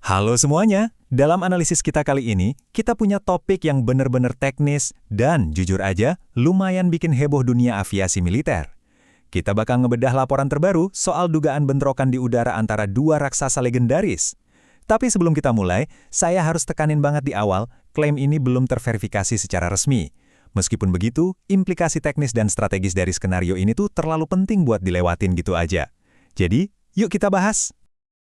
Halo semuanya, dalam analisis kita kali ini, kita punya topik yang benar-benar teknis dan jujur aja, lumayan bikin heboh dunia aviasi militer. Kita bakal ngebedah laporan terbaru soal dugaan bentrokan di udara antara dua raksasa legendaris. Tapi sebelum kita mulai, saya harus tekanin banget di awal, klaim ini belum terverifikasi secara resmi. Meskipun begitu, implikasi teknis dan strategis dari skenario ini tuh terlalu penting buat dilewatin gitu aja. Jadi, yuk kita bahas.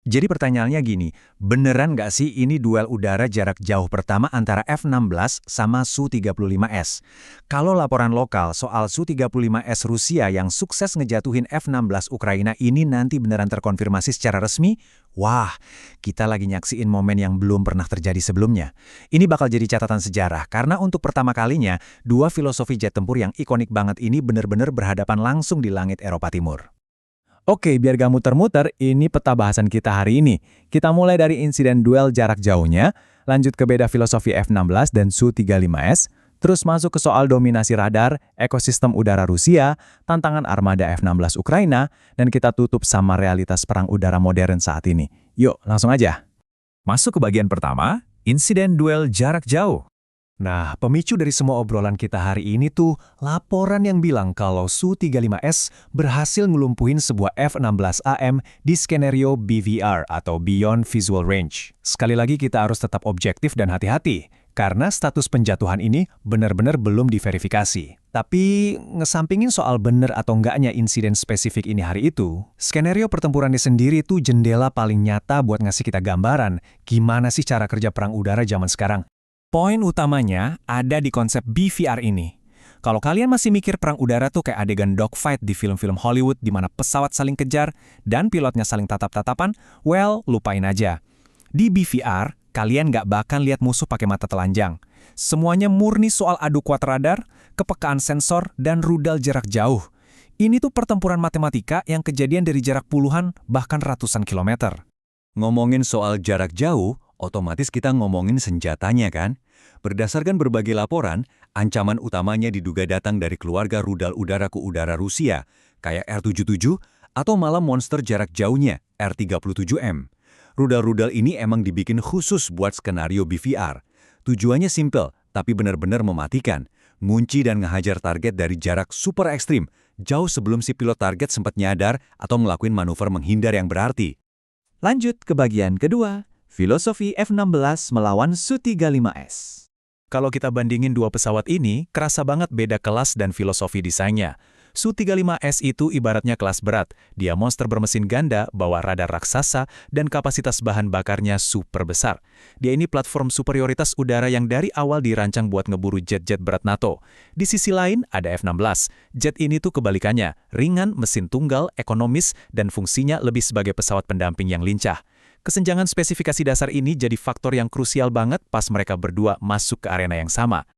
Jadi pertanyaannya gini, beneran nggak sih ini duel udara jarak jauh pertama antara F-16 sama Su-35S? Kalau laporan lokal soal Su-35S Rusia yang sukses ngejatuhin F-16 Ukraina ini nanti beneran terkonfirmasi secara resmi, wah, kita lagi nyaksiin momen yang belum pernah terjadi sebelumnya. Ini bakal jadi catatan sejarah, karena untuk pertama kalinya, dua filosofi jet tempur yang ikonik banget ini bener-bener berhadapan langsung di langit Eropa Timur. Oke, biar gak muter-muter, ini peta bahasan kita hari ini. Kita mulai dari insiden duel jarak jauhnya, lanjut ke beda filosofi F-16 dan Su-35S, terus masuk ke soal dominasi radar, ekosistem udara Rusia, tantangan armada F-16 Ukraina, dan kita tutup sama realitas perang udara modern saat ini. Yuk, langsung aja. Masuk ke bagian pertama, insiden duel jarak jauh. Nah, pemicu dari semua obrolan kita hari ini tuh laporan yang bilang kalau Su-35S berhasil ngelumpuhin sebuah F-16AM di skenario BVR atau Beyond Visual Range. Sekali lagi kita harus tetap objektif dan hati-hati, karena status penjatuhan ini benar-benar belum diverifikasi. Tapi ngesampingin soal bener atau enggaknya insiden spesifik ini hari itu, skenario pertempurannya sendiri tuh jendela paling nyata buat ngasih kita gambaran gimana sih cara kerja perang udara zaman sekarang. Poin utamanya ada di konsep BVR ini. Kalau kalian masih mikir perang udara tuh kayak adegan dogfight di film-film Hollywood di mana pesawat saling kejar dan pilotnya saling tatap-tatapan, well, lupain aja. Di BVR, kalian nggak bakal lihat musuh pakai mata telanjang. Semuanya murni soal adu kuat radar, kepekaan sensor, dan rudal jarak jauh. Ini tuh pertempuran matematika yang kejadian dari jarak puluhan bahkan ratusan kilometer. Ngomongin soal jarak jauh, otomatis kita ngomongin senjatanya kan? Berdasarkan berbagai laporan, ancaman utamanya diduga datang dari keluarga rudal udara ke udara Rusia, kayak R-77 atau malah monster jarak jauhnya, R-37M. Rudal-rudal ini emang dibikin khusus buat skenario BVR. Tujuannya simple, tapi benar-benar mematikan. Ngunci dan ngehajar target dari jarak super ekstrim, jauh sebelum si pilot target sempat nyadar atau ngelakuin manuver menghindar yang berarti. Lanjut ke bagian kedua. Filosofi F-16 melawan Su-35S. Kalau kita bandingin dua pesawat ini, kerasa banget beda kelas dan filosofi desainnya. Su-35S itu ibaratnya kelas berat. Dia monster bermesin ganda, bawa radar raksasa, dan kapasitas bahan bakarnya super besar. Dia ini platform superioritas udara yang dari awal dirancang buat ngeburu jet-jet berat NATO. Di sisi lain, ada F-16. Jet ini tuh kebalikannya, ringan, mesin tunggal, ekonomis, dan fungsinya lebih sebagai pesawat pendamping yang lincah. Kesenjangan spesifikasi dasar ini jadi faktor yang krusial banget pas mereka berdua masuk ke arena yang sama.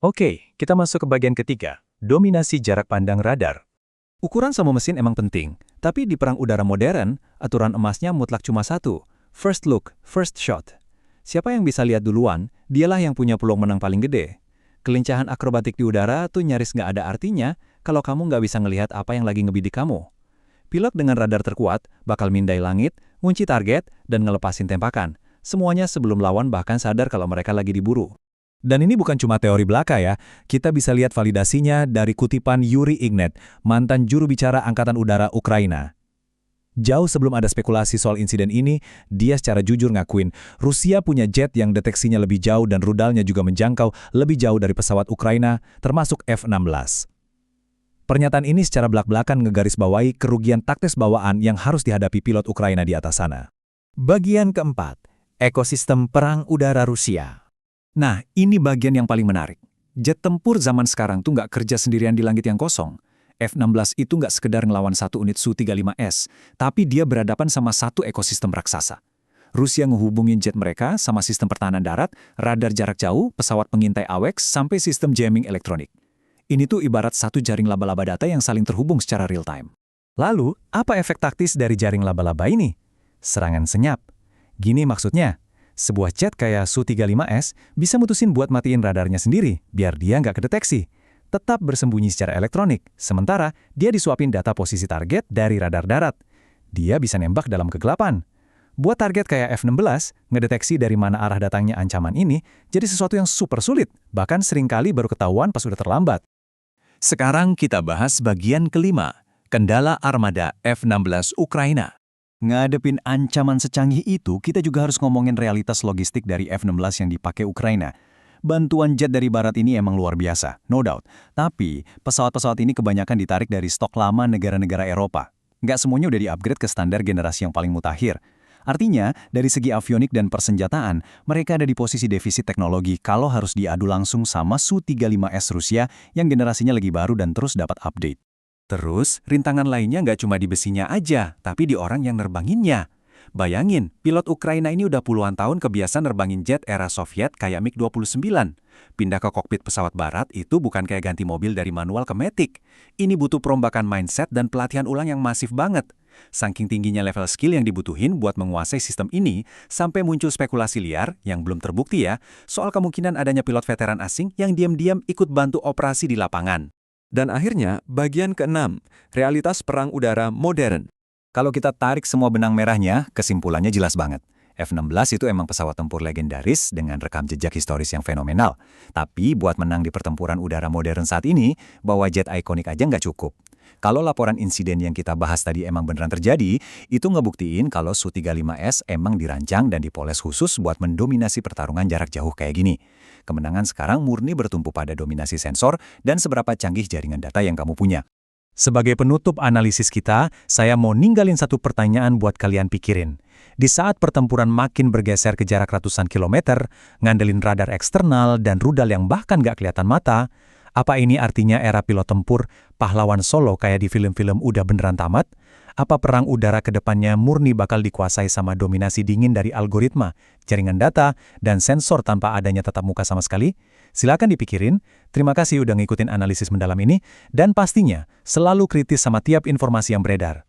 Oke, kita masuk ke bagian ketiga, dominasi jarak pandang radar. Ukuran sama mesin emang penting, tapi di perang udara modern, aturan emasnya mutlak cuma satu, first look, first shot. Siapa yang bisa lihat duluan, dialah yang punya peluang menang paling gede. Kelincahan akrobatik di udara tuh nyaris nggak ada artinya kalau kamu nggak bisa ngelihat apa yang lagi ngebidik kamu. Pilot dengan radar terkuat bakal mindai langit, ngunci target, dan ngelepasin tembakan. Semuanya sebelum lawan bahkan sadar kalau mereka lagi diburu. Dan ini bukan cuma teori belaka ya, kita bisa lihat validasinya dari kutipan Yuri Ignat, mantan juru bicara Angkatan Udara Ukraina. Jauh sebelum ada spekulasi soal insiden ini, dia secara jujur ngakuin, Rusia punya jet yang deteksinya lebih jauh dan rudalnya juga menjangkau lebih jauh dari pesawat Ukraina, termasuk F-16. Pernyataan ini secara belak-belakan ngegarisbawahi kerugian taktis bawaan yang harus dihadapi pilot Ukraina di atas sana. Bagian keempat, ekosistem perang udara Rusia. Nah, ini bagian yang paling menarik. Jet tempur zaman sekarang tuh nggak kerja sendirian di langit yang kosong. F-16 itu nggak sekedar ngelawan satu unit Su-35S, tapi dia berhadapan sama satu ekosistem raksasa. Rusia ngehubungin jet mereka sama sistem pertahanan darat, radar jarak jauh, pesawat pengintai AWACS, sampai sistem jamming elektronik. Ini tuh ibarat satu jaring laba-laba data yang saling terhubung secara real-time. Lalu, apa efek taktis dari jaring laba-laba ini? Serangan senyap. Gini maksudnya, sebuah jet kayak Su-35S bisa mutusin buat matiin radarnya sendiri, biar dia nggak kedeteksi. Tetap bersembunyi secara elektronik, sementara dia disuapin data posisi target dari radar darat. Dia bisa nembak dalam kegelapan. Buat target kayak F-16, ngedeteksi dari mana arah datangnya ancaman ini jadi sesuatu yang super sulit, bahkan seringkali baru ketahuan pas udah terlambat. Sekarang kita bahas bagian kelima, kendala armada F-16 Ukraina. Ngadepin ancaman secanggih itu, kita juga harus ngomongin realitas logistik dari F-16 yang dipakai Ukraina. Bantuan jet dari barat ini emang luar biasa, no doubt. Tapi, pesawat-pesawat ini kebanyakan ditarik dari stok lama negara-negara Eropa. Nggak semuanya udah di-upgrade ke standar generasi yang paling mutakhir. Artinya, dari segi avionik dan persenjataan, mereka ada di posisi defisit teknologi kalau harus diadu langsung sama Su-35S Rusia yang generasinya lagi baru dan terus dapat update. Terus, rintangan lainnya nggak cuma di besinya aja, tapi di orang yang nerbanginnya. Bayangin, pilot Ukraina ini udah puluhan tahun kebiasaan nerbangin jet era Soviet kayak MiG-29. Pindah ke kokpit pesawat barat itu bukan kayak ganti mobil dari manual ke matic. Ini butuh perombakan mindset dan pelatihan ulang yang masif banget. Saking tingginya level skill yang dibutuhin buat menguasai sistem ini, sampai muncul spekulasi liar yang belum terbukti ya, soal kemungkinan adanya pilot veteran asing yang diam-diam ikut bantu operasi di lapangan. Dan akhirnya, bagian keenam, realitas perang udara modern. Kalau kita tarik semua benang merahnya, kesimpulannya jelas banget. F-16 itu emang pesawat tempur legendaris dengan rekam jejak historis yang fenomenal. Tapi buat menang di pertempuran udara modern saat ini, bawa jet ikonik aja nggak cukup. Kalau laporan insiden yang kita bahas tadi emang beneran terjadi, itu ngebuktiin kalau Su-35S emang dirancang dan dipoles khusus buat mendominasi pertarungan jarak jauh kayak gini. Kemenangan sekarang murni bertumpu pada dominasi sensor dan seberapa canggih jaringan data yang kamu punya. Sebagai penutup analisis kita, saya mau ninggalin satu pertanyaan buat kalian pikirin. Di saat pertempuran makin bergeser ke jarak ratusan kilometer, ngandelin radar eksternal dan rudal yang bahkan nggak kelihatan mata, apa ini artinya era pilot tempur pahlawan solo kayak di film-film udah beneran tamat? Apa perang udara ke depannya murni bakal dikuasai sama dominasi dingin dari algoritma, jaringan data, dan sensor tanpa adanya tatap muka sama sekali? Silakan dipikirin. Terima kasih udah ngikutin analisis mendalam ini, dan pastinya selalu kritis sama tiap informasi yang beredar.